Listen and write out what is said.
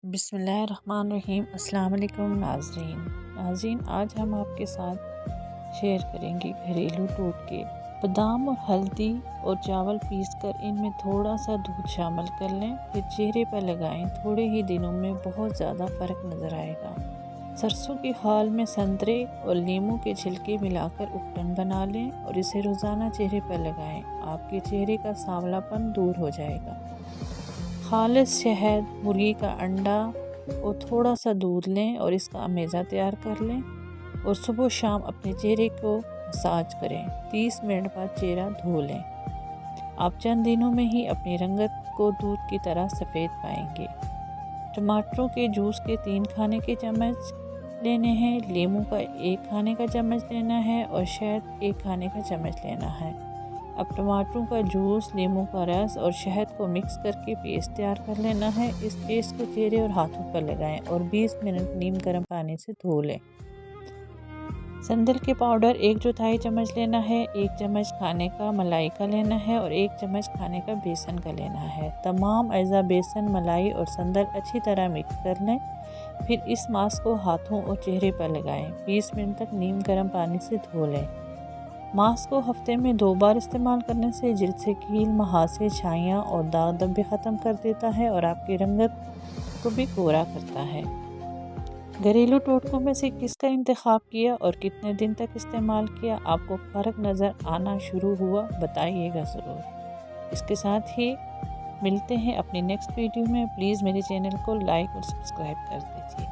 बिस्मिल्लाहिर्रहमानिर्रहीम। अस्सलाम वालेकुम नाज़रीन, आज हम आपके साथ शेयर करेंगे घरेलू टोटके। बादाम और हल्दी और चावल पीसकर इनमें थोड़ा सा दूध शामिल कर लें, फिर चेहरे पर लगाएं। थोड़े ही दिनों में बहुत ज़्यादा फ़र्क नज़र आएगा। सरसों के खाल में संतरे और नींबू के छिलके मिलाकर उपटन बना लें और इसे रोज़ाना चेहरे पर लगाएं। आपके चेहरे का सांवलापन दूर हो जाएगा। खालिस शहद, मुर्गी का अंडा और थोड़ा सा दूध लें और इसका अमेज़ा तैयार कर लें और सुबह शाम अपने चेहरे को मसाज करें। 30 मिनट बाद चेहरा धो लें। आप चंद दिनों में ही अपनी रंगत को दूध की तरह सफ़ेद पाएंगे। टमाटरों के जूस के 3 खाने के चम्मच लेने हैं, नींबू का 1 खाने का चम्मच लेना है और शहद 1 खाने का चम्मच लेना है। अब टमाटरों का जूस, नींबू का रस और शहद को मिक्स करके पेस्ट तैयार कर लेना है। इस पेस्ट को चेहरे और हाथों पर लगाएं और 20 मिनट नीम गर्म पानी से धो लें। संदल के पाउडर 1/4 चम्मच लेना है, 1 चम्मच खाने का मलाई का लेना है और 1 चम्मच खाने का बेसन का लेना है। तमाम अज़ा बेसन, मलाई और संदल अच्छी तरह मिक्स कर लें। फिर इस मास्क को हाथों और चेहरे पर लगाएं। 20 मिनट तक नीम गर्म पानी से धो लें। मास्क को हफ्ते में 2 बार इस्तेमाल करने से जिल्द से कील, मुहासे, छाइयाँ और दाग धब्बे ख़त्म कर देता है और आपकी रंगत को भी कोरा करता है। घरेलू टोटकों में से किसका इंतखाब किया और कितने दिन तक इस्तेमाल किया, आपको फ़र्क नज़र आना शुरू हुआ, बताइएगा ज़रूर। इसके साथ ही मिलते हैं अपनी नेक्स्ट वीडियो में। प्लीज़ मेरे चैनल को लाइक और सब्सक्राइब कर दें।